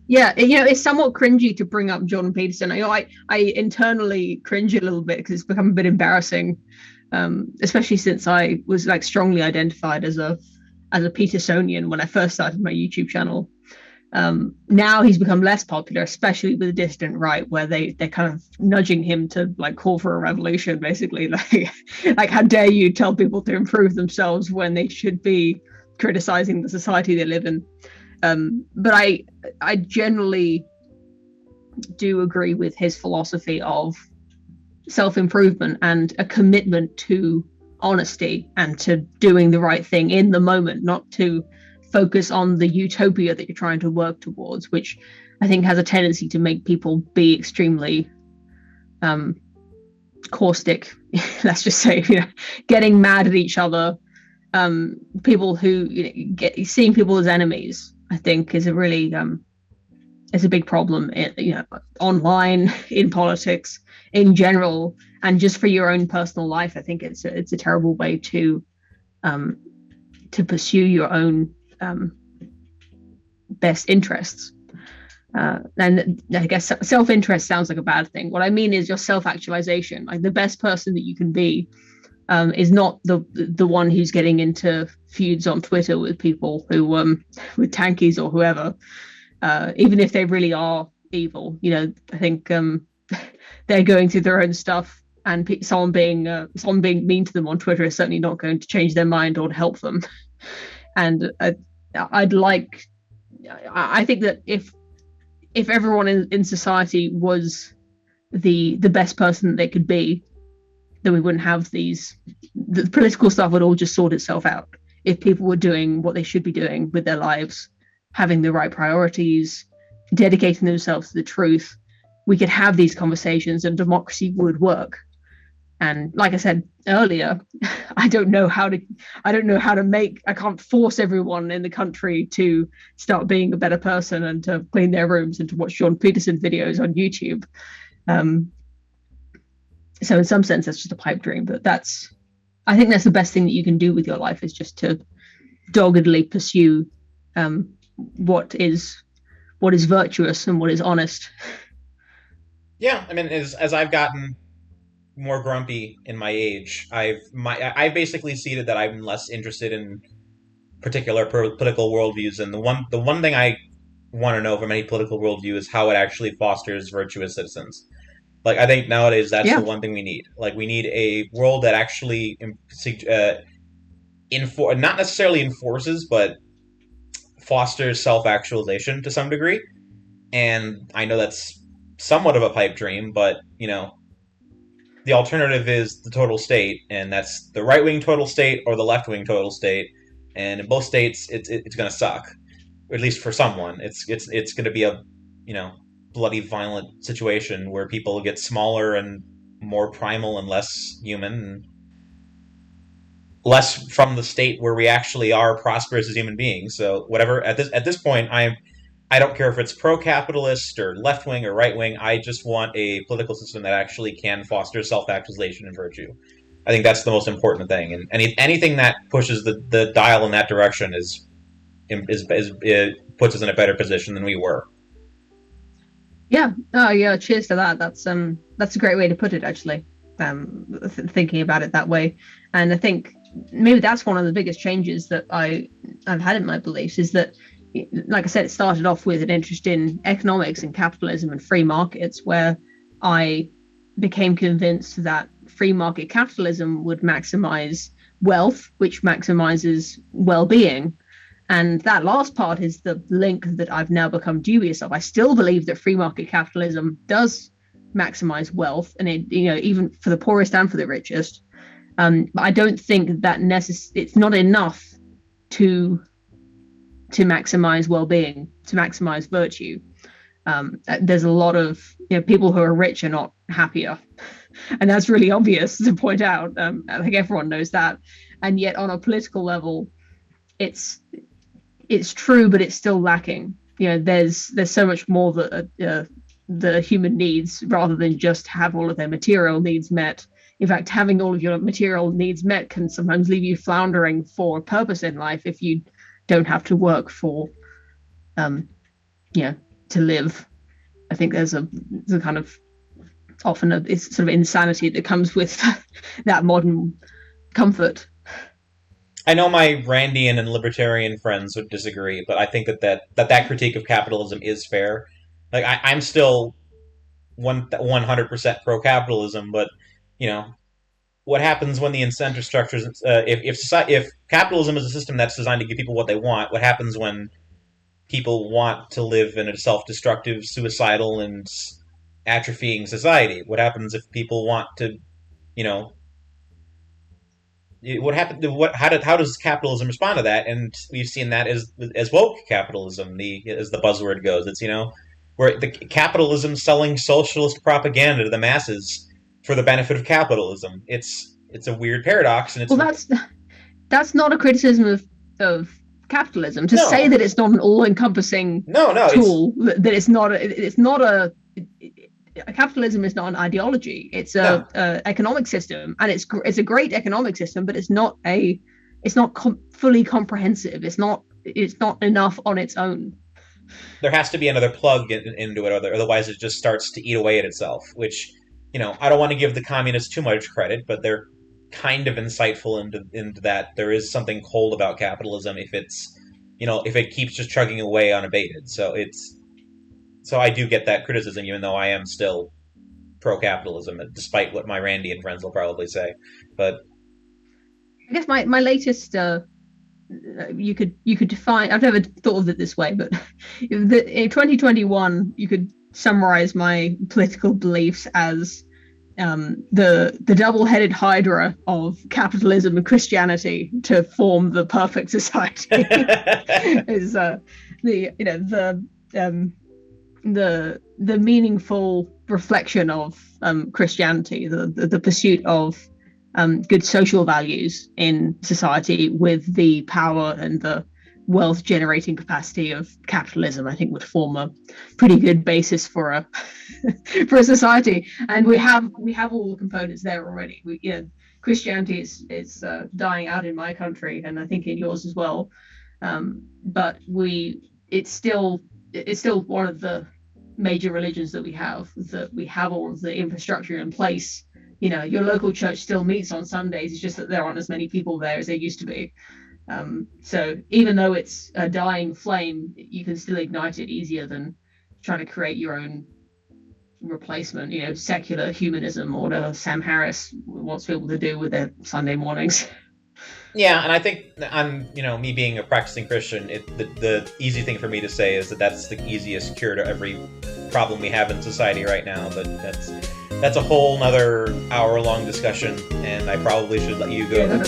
Yeah, it's somewhat cringy to bring up Jordan Peterson. I internally cringe a little bit because it's become a bit embarrassing, especially since I was like strongly identified as a Petersonian when I first started my YouTube channel. Now he's become less popular, especially with the distant right, where they're kind of nudging him to like call for a revolution, basically. Like how dare you tell people to improve themselves when they should be criticizing the society they live in. But I generally do agree with his philosophy of self improvement and a commitment to honesty and to doing the right thing in the moment, not to focus on the utopia that you're trying to work towards, which I think has a tendency to make people be extremely um, caustic. Let's just say, getting mad at each other. People who get seeing people as enemies, I think, is a really is a big problem. Online, in politics, in general, and just for your own personal life. I think it's a terrible way um, to pursue your own best interests. And I guess self-interest sounds like a bad thing. What I mean is your self-actualization. Like the best person that you can be is not the one who's getting into feuds on Twitter with people who with tankies or whoever, even if they really are evil. I think they're going through their own stuff, and someone being mean to them on Twitter is certainly not going to change their mind or to help them. And I'd like, I think that if everyone in society was the best person that they could be, then we wouldn't have the political stuff would all just sort itself out. If people were doing what they should be doing with their lives, having the right priorities, dedicating themselves to the truth, we could have these conversations and democracy would work. And like I said earlier, I don't know how to I can't force everyone in the country to start being a better person and to clean their rooms and to watch John Peterson videos on YouTube. Um, so in some sense that's just a pipe dream, but I think that's the best thing that you can do with your life, is just to doggedly pursue what is virtuous and what is honest. Yeah, I mean, as I've gotten more grumpy in my age, I basically ceded that I'm less interested in particular political worldviews, and the one thing I want to know from any political worldview is how it actually fosters virtuous citizens. Like, I think nowadays that's the Yeah, one thing we need. Like, we need a world that actually not necessarily enforces, but fosters self actualization to some degree. And I know that's somewhat of a pipe dream, but the alternative is the total state, and that's the right wing total state or the left wing total state. And in both states, it's going to suck, at least for someone. It's going to be a bloody violent situation where people get smaller and more primal and less human, and less from the state where we actually are prosperous as human beings. So whatever, at this point, I don't care if it's pro-capitalist or left-wing or right-wing. I just want a political system that actually can foster self-actualization and virtue. I think that's the most important thing, and anything that pushes the dial in that direction it puts us in a better position than we were. yeah. Oh yeah, cheers to that. That's a great way to put it, actually. Thinking about it that way. And I think maybe that's one of the biggest changes that I've had in my beliefs, is that, like I said, it started off with an interest in economics and capitalism and free markets, where I became convinced that free market capitalism would maximize wealth, which maximizes well-being. And that last part is the link that I've now become dubious of. I still believe that free market capitalism does maximize wealth, and even for the poorest and for the richest. But I don't think that it's not enough to maximize well-being, to maximize virtue. There's a lot of people who are rich are not happier, and that's really obvious to point out. I think everyone knows that, and yet on a political level, it's it's true, but it's still lacking. There's so much more that the human needs, rather than just have all of their material needs met. In fact, having all of your material needs met can sometimes leave you floundering for a purpose in life if you don't have to work for, um, you know, to live. I think there's a kind of often it's sort of insanity that comes with that modern comfort. I know my Randian and libertarian friends would disagree, but I think that critique of capitalism is fair. Like I'm still 100% pro capitalism, but you know what happens when the incentive structures if capitalism is a system that's designed to give people what they want, what happens when people want to live in a self-destructive, suicidal, and atrophying society? What happens if people want to, you know, what happened? How does capitalism respond to that? And we've seen that as woke capitalism, as the buzzword goes. It's where the capitalism selling socialist propaganda to the masses for the benefit of capitalism. It's a weird paradox, and it's well, that's not a criticism of capitalism to No. say that it's not an all-encompassing no, tool, that it's not a capitalism is not an ideology. It's a economic system, and it's a great economic system, but it's not fully comprehensive. It's not enough on its own. There has to be another plug into it, otherwise it just starts to eat away at itself. Which, I don't want to give the communists too much credit, but they're kind of insightful into that. There is something cold about capitalism if it keeps just chugging away unabated. So I do get that criticism, even though I am still pro-capitalism, despite what my Randian friends will probably say. But I guess my latest you could define. I've never thought of it this way, but in 2021 you could summarize my political beliefs as the double-headed hydra of capitalism and Christianity to form the perfect society. Is the meaningful reflection of Christianity, the pursuit of good social values in society with the power and the wealth generating capacity of capitalism, I think would form a pretty good basis for a for a society. And we have all the components there already. Christianity is dying out in my country, and I think in yours as well. But it's still one of the major religions that we have all of the infrastructure in place. Your local church still meets on Sundays. It's just that there aren't as many people there as there used to be. So even though it's a dying flame, you can still ignite it easier than trying to create your own replacement, secular humanism, or whatever Sam Harris wants people to do with their Sunday mornings. Yeah, and I think me being a practicing Christian, the easy thing for me to say is that's the easiest cure to every problem we have in society right now. But that's a whole nother hour-long discussion, and I probably should let you go.